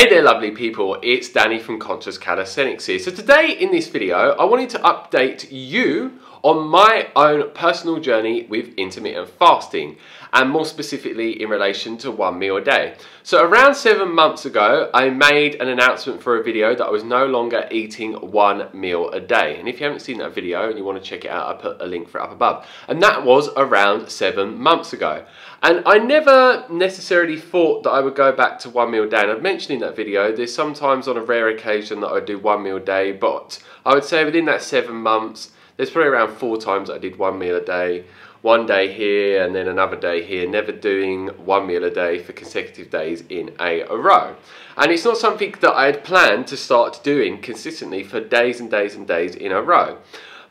Hey there lovely people, it's Danny from Conscious Calisthenics here. So today in this video I wanted to update you on my own personal journey with intermittent fasting, and more specifically in relation to 1 meal a day. So around 7 months ago I made an announcement for a video that I was no longer eating 1 meal a day, and if you haven't seen that video and you want to check it out, I put a link for it up above, and that was around 7 months ago. And I never necessarily thought that I would go back to 1 meal a day, and I've mentioned in that video there's sometimes on a rare occasion that I do 1 meal a day, but I would say within that 7 months there's probably around 4 times that I did 1 meal a day. One day here and then another day here, never doing 1 meal a day for consecutive days in a row. And it's not something that I had planned to start doing consistently for days and days and days in a row.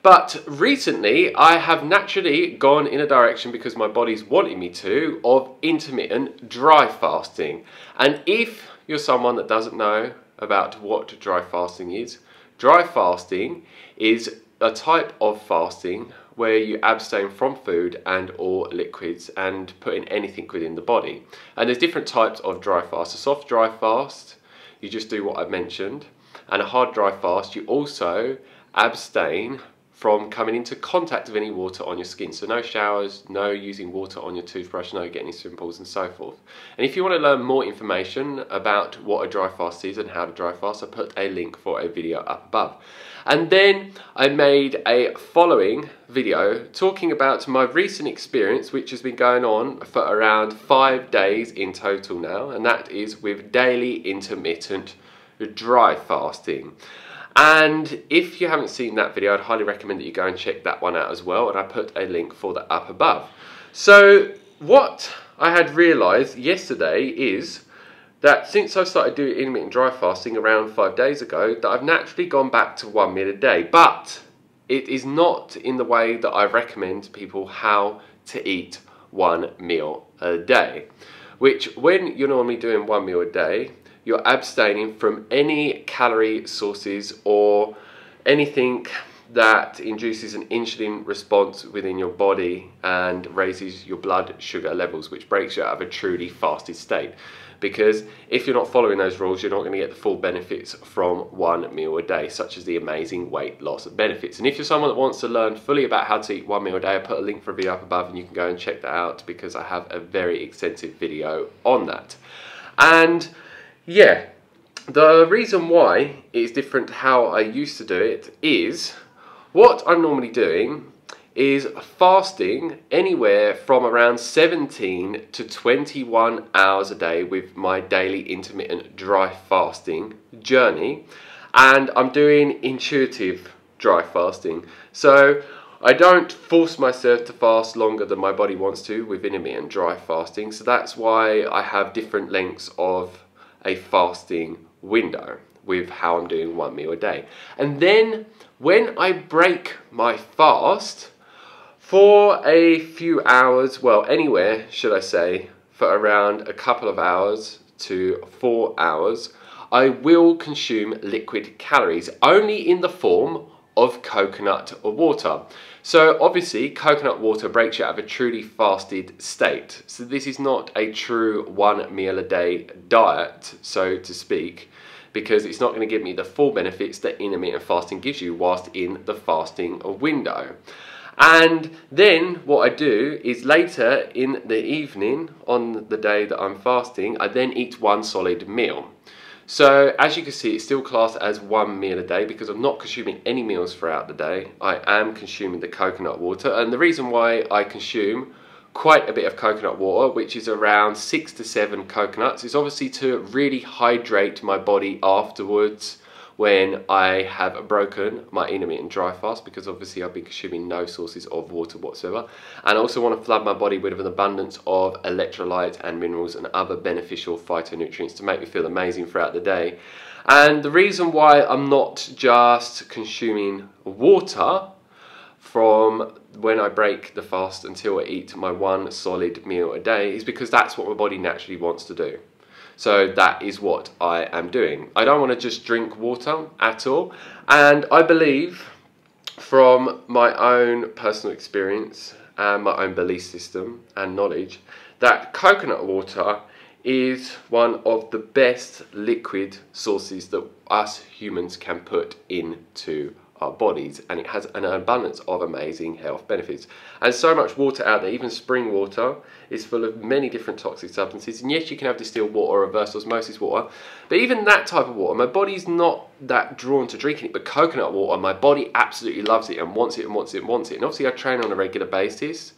But recently I have naturally gone in a direction, because my body's wanting me to, of intermittent dry fasting. And if you're someone that doesn't know about what dry fasting is a type of fasting where you abstain from food and or liquids and put in anything within the body. And there's different types of dry fast. A soft dry fast, you just do what I've mentioned, and a hard dry fast, you also abstain from coming into contact with any water on your skin. So no showers, no using water on your toothbrush, no getting swimming pools and so forth. And if you want to learn more information about what a dry fast is and how to dry fast, I put a link for a video up above. And then I made a following video talking about my recent experience, which has been going on for around 5 days in total now, and that is with daily intermittent dry fasting. And if you haven't seen that video, I'd highly recommend that you go and check that one out as well, and I put a link for that up above. So what I had realised yesterday is that since I started doing intermittent dry fasting around 5 days ago, that I've naturally gone back to 1 meal a day, but it is not in the way that I recommend to people how to eat 1 meal a day, which when you're normally doing 1 meal a day, you're abstaining from any calorie sources or anything that induces an insulin response within your body and raises your blood sugar levels, which breaks you out of a truly fasted state. Because if you're not following those rules, you're not going to get the full benefits from 1 meal a day, such as the amazing weight loss benefits. And if you're someone that wants to learn fully about how to eat 1 meal a day, I put a link for a video up above and you can go and check that out, because I have a very extensive video on that. And yeah, the reason why it's different to how I used to do it is what I'm normally doing is fasting anywhere from around 17 to 21 hours a day with my daily intermittent dry fasting journey, and I'm doing intuitive dry fasting. So I don't force myself to fast longer than my body wants to with intermittent dry fasting, so that's why I have different lengths of a fasting window with how I'm doing 1 meal a day. And then when I break my fast for a few hours, well, anywhere, should I say, for around a couple of hours to 4 hours, I will consume liquid calories, only in the form of coconut water. So obviously coconut water breaks you out of a truly fasted state. So this is not a true 1 meal a day diet, so to speak, because it's not going to give me the full benefits that intermittent fasting gives you whilst in the fasting window. And then what I do is later in the evening on the day that I'm fasting, I then eat 1 solid meal. So as you can see, it's still classed as 1 meal a day because I'm not consuming any meals throughout the day. I am consuming the coconut water, and the reason why I consume quite a bit of coconut water, which is around 6 to 7 coconuts, is obviously to really hydrate my body afterwards when I have broken my intermittent dry fast, because obviously I've been consuming no sources of water whatsoever. And I also want to flood my body with an abundance of electrolytes and minerals and other beneficial phytonutrients to make me feel amazing throughout the day. And the reason why I'm not just consuming water from when I break the fast until I eat my 1 solid meal a day is because that's what my body naturally wants to do. So that is what I am doing. I don't want to just drink water at all. And I believe from my own personal experience and my own belief system and knowledge that coconut water is one of the best liquid sources that us humans can put into our bodies, and it has an abundance of amazing health benefits. And so much water out there, even spring water, is full of many different toxic substances. And yes, you can have distilled water or reverse osmosis water, but even that type of water, my body's not that drawn to drinking it. But coconut water, my body absolutely loves it and wants it and wants it and wants it. And obviously I train on a regular basis,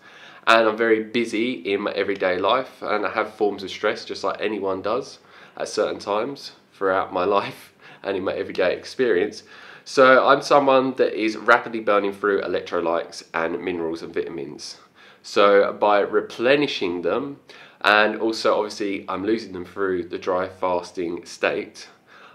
and I'm very busy in my everyday life, and I have forms of stress just like anyone does at certain times throughout my life and in my everyday experience. So I'm someone that is rapidly burning through electrolytes and minerals and vitamins. So by replenishing them, and also obviously I'm losing them through the dry fasting state,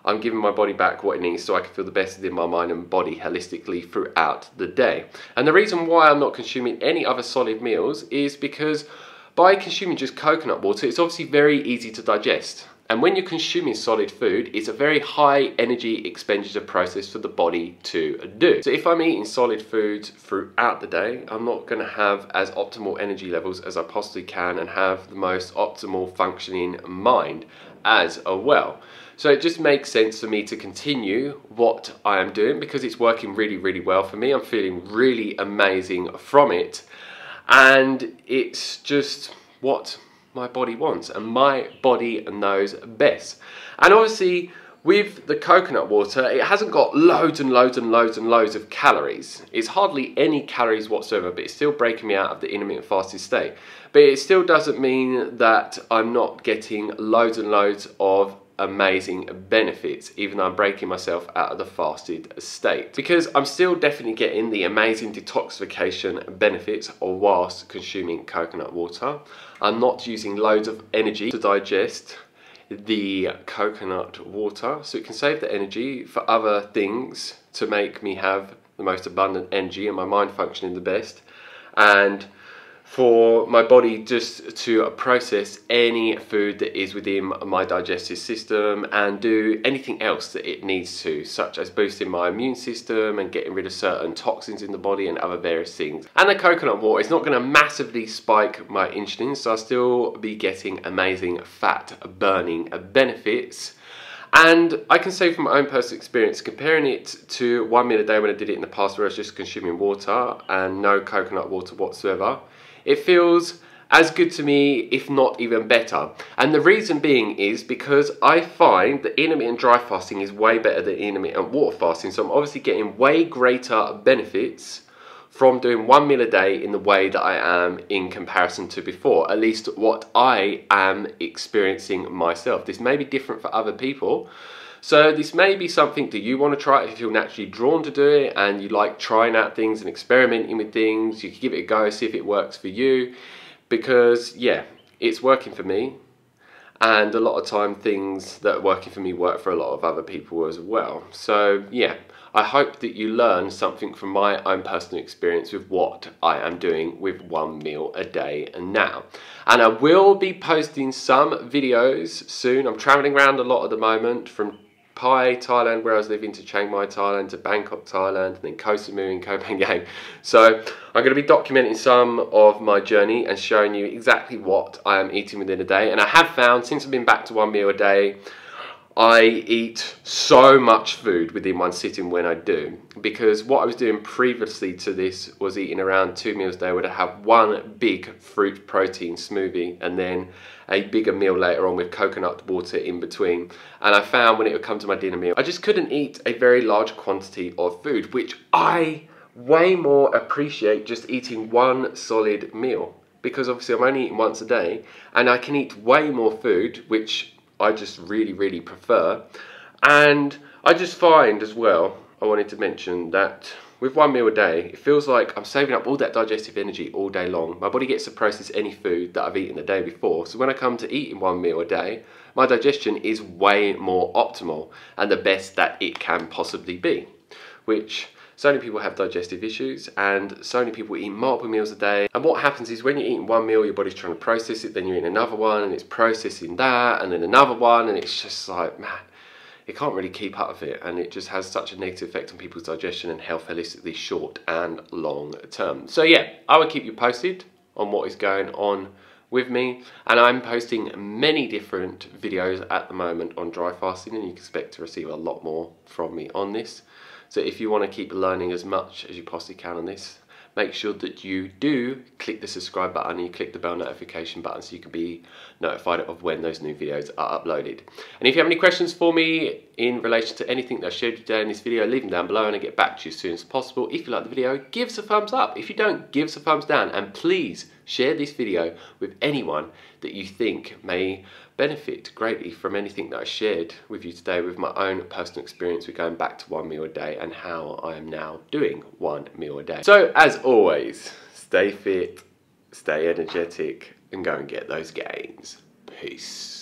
I'm giving my body back what it needs so I can feel the best within my mind and body holistically throughout the day. And the reason why I'm not consuming any other solid meals is because by consuming just coconut water, it's obviously very easy to digest. And when you're consuming solid food, it's a very high energy expenditure process for the body to do. So if I'm eating solid foods throughout the day, I'm not going to have as optimal energy levels as I possibly can and have the most optimal functioning mind as well. So it just makes sense for me to continue what I am doing because it's working really, really well for me. I'm feeling really amazing from it. And it's just what my body wants, and my body knows best. And obviously with the coconut water, it hasn't got loads and loads and loads and loads of calories. It's hardly any calories whatsoever, but it's still breaking me out of the intermittent fasting state. But it still doesn't mean that I'm not getting loads and loads of amazing benefits, even though I'm breaking myself out of the fasted state, because I'm still definitely getting the amazing detoxification benefits whilst consuming coconut water. I'm not using loads of energy to digest the coconut water, so it can save the energy for other things to make me have the most abundant energy and my mind functioning the best, and for my body just to process any food that is within my digestive system and do anything else that it needs to, such as boosting my immune system and getting rid of certain toxins in the body and other various things. And the coconut water is not going to massively spike my insulin, so I'll still be getting amazing fat burning benefits. And I can say from my own personal experience, comparing it to 1 meal a day when I did it in the past where I was just consuming water and no coconut water whatsoever, it feels as good to me, if not even better. And the reason being is because I find that intermittent dry fasting is way better than intermittent water fasting. So I'm obviously getting way greater benefits from doing 1 meal a day in the way that I am in comparison to before, at least what I am experiencing myself. This may be different for other people. So this may be something that you want to try if you're naturally drawn to do it and you like trying out things and experimenting with things. You can give it a go, see if it works for you, because yeah, it's working for me, and a lot of time things that are working for me work for a lot of other people as well. So yeah, I hope that you learn something from my own personal experience with what I am doing with 1 meal a day now. And I will be posting some videos soon. I'm traveling around a lot at the moment, from Pai, Thailand, where I was living, to Chiang Mai, Thailand, to Bangkok, Thailand, and then Koh Samui in Copenhagen. So I'm going to be documenting some of my journey and showing you exactly what I am eating within a day. And I have found, since I've been back to 1 meal a day, I eat so much food within one sitting when I do, because what I was doing previously to this was eating around 2 meals a day, where I have one big fruit protein smoothie and then a bigger meal later on with coconut water in between. And I found when it would come to my dinner meal, I just couldn't eat a very large quantity of food, which I way more appreciate just eating one solid meal, because obviously I'm only eating once a day and I can eat way more food, which I just really, really prefer. And I just find as well, I wanted to mention that with 1 meal a day, it feels like I'm saving up all that digestive energy all day long. My body gets to process any food that I've eaten the day before. So when I come to eating 1 meal a day, my digestion is way more optimal and the best that it can possibly be, which so many people have digestive issues, and so many people eat multiple meals a day. And what happens is when you're eating 1 meal, your body's trying to process it, then you're eating another one and it's processing that, and then another one, and it's just like, man, it can't really keep up with it, and it just has such a negative effect on people's digestion and health holistically, short and long term. So yeah, I will keep you posted on what is going on with me, and I'm posting many different videos at the moment on dry fasting, and you can expect to receive a lot more from me on this. So if you want to keep learning as much as you possibly can on this, make sure that you do click the subscribe button and you click the bell notification button so you can be notified of when those new videos are uploaded. And if you have any questions for me in relation to anything that I shared today in this video, leave them down below and I'll get back to you as soon as possible. If you like the video, give us a thumbs up. If you don't, give us a thumbs down, and please share this video with anyone that you think may benefit greatly from anything that I shared with you today, with my own personal experience with going back to 1 meal a day and how I am now doing 1 meal a day. So as always, stay fit, stay energetic, and go and get those gains. Peace.